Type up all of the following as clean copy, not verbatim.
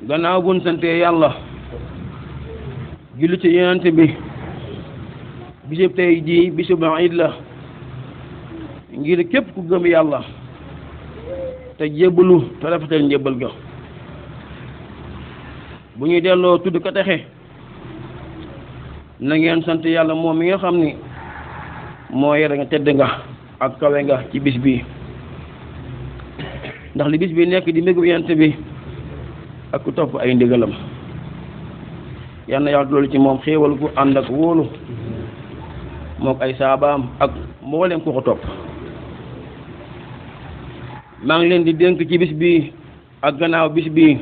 gannaaw buñ sante yàlla julli ci yonent bi bisub tey jii bisub iid la ngir képp ku gëm yàlla te jébbalu te rafetal njébbal ga bu ñuy delloo tudd ko texe na ngeen sant yàlla moom mi nga xam ni moo yore nga tedd nga ak kawe nga ci bis bi ndax li bis bi nekk di mbégum yonent bi ak ku topp ay ndigalam yal na yàlla loolu ci moom xéewal gu ànd ak wóolu mook ay saabaam ak mboolem ku ko topp maa ngi leen di dénk ci bis bi ak gannaaw bis bi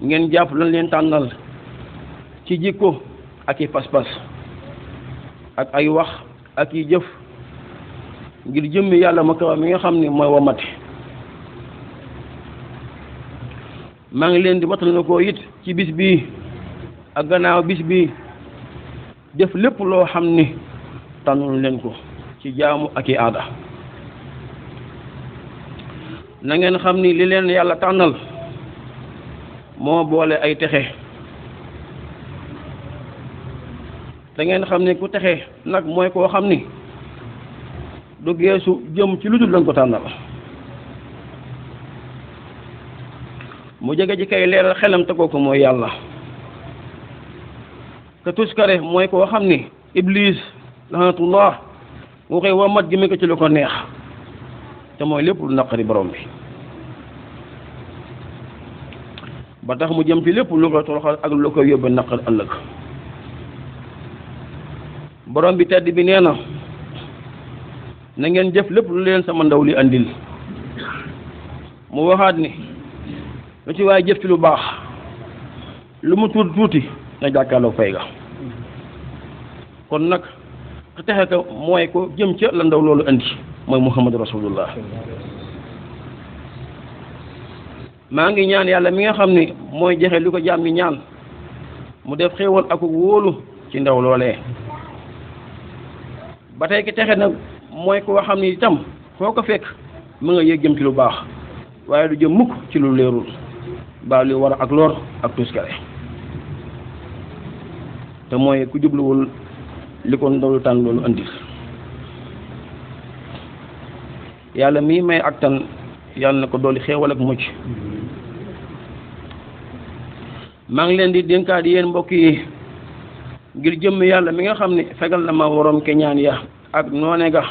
ngeen jàpp lan leen tànnal ci jikko ak i pas-pas ak ay wax ak i jëf ngir jëmmi yàlla ma kaw mi nga xam ni mooy womate maa ngi leen di watal na ko it ci bis bi ak gannaaw bis bi def lépp loo xam ni tànnul leen ko ci jaamu ak i aada na ngeen xam ni li leen yàlla tànnal moo boole ay texe da ngeen xam ni ku texe nag mooy koo xam ni du geesu jëm ci lu dul lañ ko tànnal mu jege ci kay leeral xelam te kooku mooy yàlla te tuskare mooy koo xam ni iblis laxanatullah nga koy wamat jëme ko ci lu ko neex te mooy lépp lu naqari borom bi ba tax mu jëm ci lépp lu ko toroxal ak lu ko yóbbe naqar ëllëg borom bi tedd bi nee na na ngeen jëf lépp lu leen sama ndaw li andil mu waxaat ni lu ci waaye jëf ci lu baax lu mu tuuti tuuti na jàkkaarloo fay ga kon nag ku texe ko mooy ko jëm ca la ndaw loolu andi mooy muhammadu rasulullah maa ngi ñaan yàlla mi nga xam ni mooy joxe lu ko jaam mi ñaan mu def xéewal ak wóolu ci ndaw loolee ba tey ki texe nag mooy ko xam ni itam foo ko fekk mu nga yëg jëm ci lu baax waaye du jëm mukk ci lu leerul ba lu war ak lor ak tuskare te mooy ku jubluwul li ko ndaw tànn loolu andi yàlla mii may ak tan yàlla na ko dolli xéewal ak mucc maa ngi leen di dénkaat yéen mbokk yi ngir jëmm yàlla mi nga xam ne fegal na ma waroom ke ñaan ya ak noone ga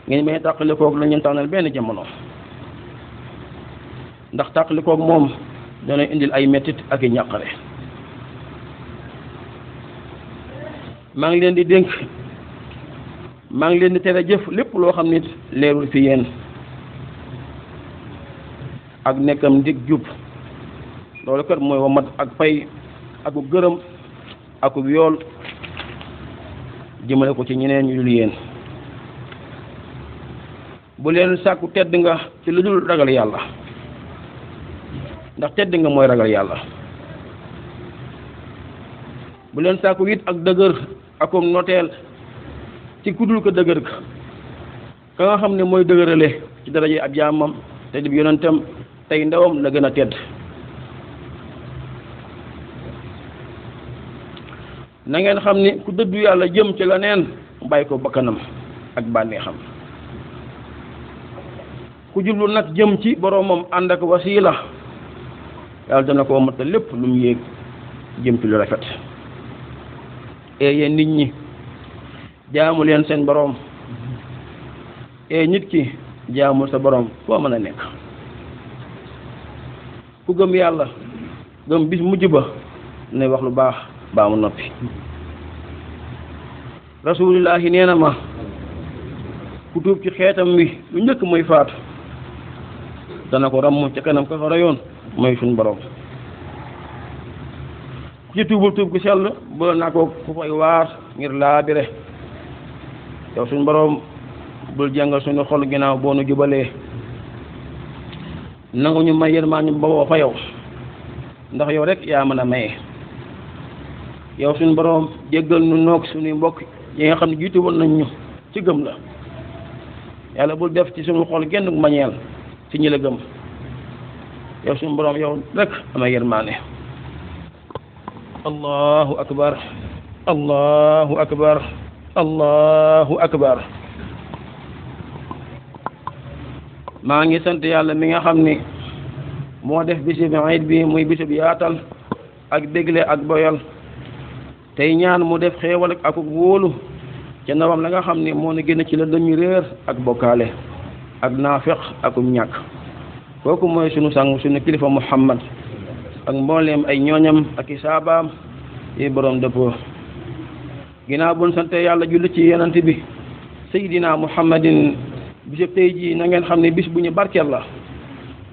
ngeen may tàqalikoog la ñu tànnal benn jamono ndax tàqalikoog moom dana indil ay mettit ak i ñàqare maa ngi leen di dénk maa ngi leen di tere jëf lépp loo xam nit leerul fi yéen ak nekkam ndig jub loolu kat mooy wamat ak pay aku gërëm aku yool jëmale ko ci ñeneen ñu dul yéen bu leen sàkku tedd nga ci lu dul ragal yàlla ndax tedd nga mooy ragal yàlla bu leen sàkku it ak dëgër akum noteel ci kudul ko dëgër ka nga xam ne mooy dëgërale ci daraje ab jaamam te di yonentam tey ndawam la gën a tedd na ngeen xam ni ku dëddu yàlla jëm ci la neen bàyyi ko bakkanam ak bànneexam ku jublu nag jëm ci boroomam ànd ak wasiila yàlla dana ko matal lépp lu mu yéeg jëm ci lu rafet yéen nit ñi jaamu leen seen boroom nit ki jaamul sa boroom foo mën a nekk ku gëm yàlla gëm bis mujj ba ne wax lu baax baa mu noppi rasulillahi nee na ma ku tuub ci xeetam wi lu njëkk mooy faatu dana ko ramm ca kanam ka ko rayoon mooy suñ boroom ku ci tuubul tuub gu sell boole naa ko ku fay waar ngir laabire yow suñ boroom bul jàngal suñu xol ginnaaw boo nu jubalee nangu ñu may yéen maa ñu bawoo fa yow ndax yow rek yaa mën a maye yow suñu boroom jéggal nu noog suñuy mbokk yi nga xam ne jiitu woon nañ ñu ci gëm la yàlla bul def ci suñu xol genn mañeel ci ñi la gëm yow suñu borom yow rek ama yërmaane allahu akbar allahu akbar allahu akbar maa ngi sant yàlla mi nga xam ni moo def bisub iid bi muy bisub yaatal ak dégle ak boyal tey ñaan mu def xéewal ak wóolu ca ndawam la nga xam ni moo na génn ci la dëñu réer ak bokkaale ak naafeq akum ñàkk kooku mooy sunu sang sunu kilifa Muhammad ak mbooleem ay ñooñam ak i saabaam yi borom dëppoo ginnaaw buñ sante yàlla julli ci yonent bi Seydina Muhammadin bisub tey jii na ngeen xam ne bis bu ñu barkeel la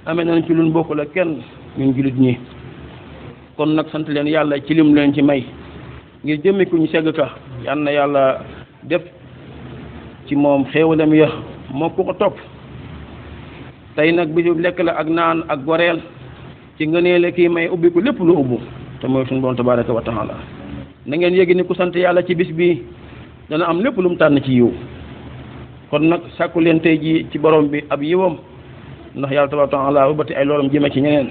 amee nañ ci luñ bokkul ak kenn ñun jullit ñi kon nag sant leen yàlla ci lim leen ci may ngir jëmmi ku ñu segg ka yal na yàlla def ci moom xéewalam ya moo ku ko topp tey nag bisub lekk la ak naan ak goreel ci ngëneele kii may ubbi ko lépp lu ubbu te mooy suñu borom tabaraka wa taala na ngeen yéegi ni ku sant yàlla ci bis bi dana am lépp lu mu tànn ci yiw kon nag sàkku leen tey ji ci borom bi ab yiwam ndax yàlla tabaraka wa taala ubati ay loolam jëme ci ñeneen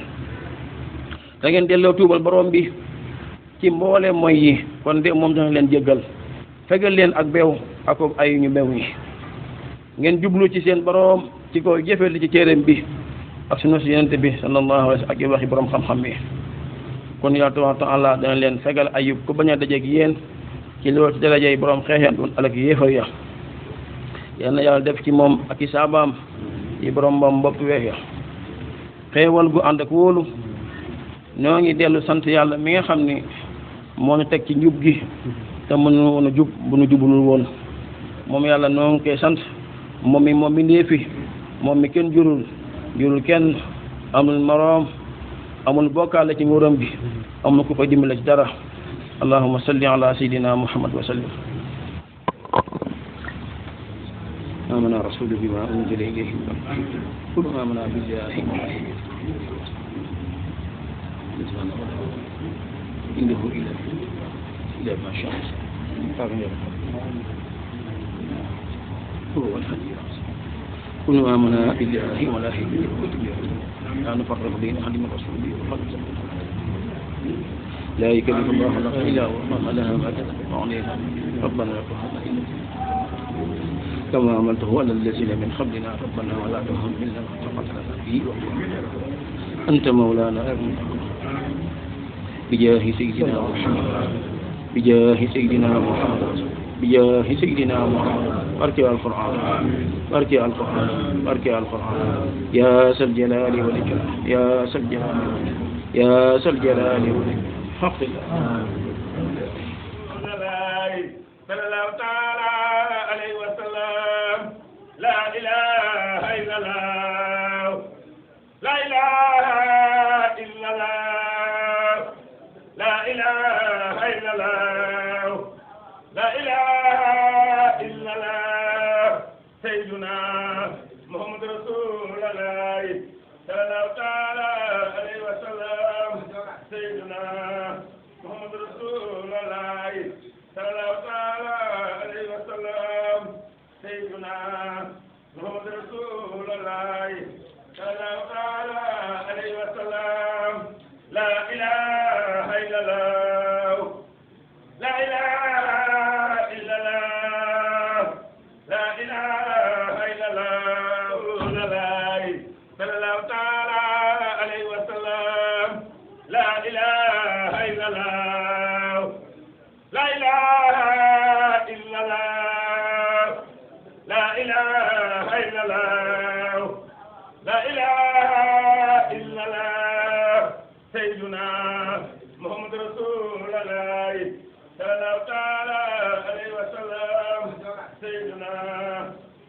da ngeen delloo tuubal borom bi ci mboole mooy yi kon de moom dana leen jéggal fegal leen ak beew ak ay ñu beew ñi ngeen jublu ci seen borom ci ko jëfe li ci téereem bi ak sunu si yonent bi sallallahu alayhi wa sallam ak waxi borom xam-xam bi kon yàlla tabaraka wa taala dana leen fegal ayub ku bañ a dajeeg yéen ci loolu ci darajey borom xeexeen doon alak yéefar ya yal na yàlla def ci moom ak i saabaam yi borom moom bopp weex ya xéewal gu ànd ak wóolu ñoo ngi dellu sant yàlla mi nga xam ni moo ñu teg ci njub gi te mënu woon a jub bu nu jubulul woon moom yàlla noo ngi koy sant moom mi ndeefi moom mi kenn jurul kenn amul moroom amul bokkaale ci nguuram gi amul ku koy dimbale ci dara allahumma salli ala sayyidina muhammad wa sallim amana rasulu bima unzila ilayhi kullu amana billahi إنه إلى ما شاء هو الحديث كل آمنا بالله وملائكته وكتبه لا نفرق بين أحد من رسوله لا يكلف الله نفسا إلا وما لها ما كسبت وعليها ربنا لا تحملنا كما عملته على الذين من قبلنا ربنا ولا تحملنا ما طاقة لنا به أنت مولانا بجاه سيدنا محمد بجاه سيدنا محمد بجاه سيدنا محمد أركع القرآن أركع القرآن أركع القرآن يا ذا الجلال والإكرام يا ذا الجلال يا ذا الجلال والإكرام حق الله صلى الله تعالى عليه وسلم لا إله إلا الله لا إله إلا الله لا إله إلا الله لا إله إلا الله سيدنا محمد رسول الله صلى الله تعالى عليه وسلم سيدنا محمد رسول الله صلى الله تعالى عليه وسلم سيدنا محمد رسول الله صلى الله تعالى عليه وسلم لا إله إلا الله لا إله إلا الله لا إله إلا الله صلى الله تعالى عليه وسلم لا إله إلا الله لا إله إلا الله لا إله إلا الله لا إله إلا الله سيدنا محمد رسول الله صلى الله تعالى عليه وسلم سيدنا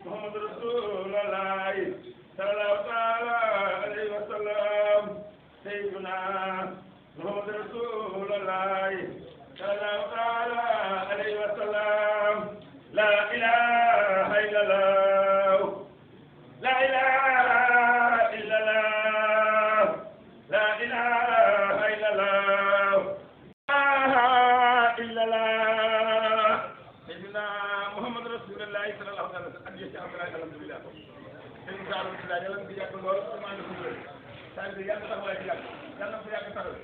محمد رسول الله صلى الله تعالى عليه وسلم سيدنا محمد رسول الله صلى الله تعالى عليه وسلم لا إله إلا الله لا إله إلا الله لا إله إلا الله taalibe yàlla taxawaay bi yàgg yàlla na ko yàgg taxaw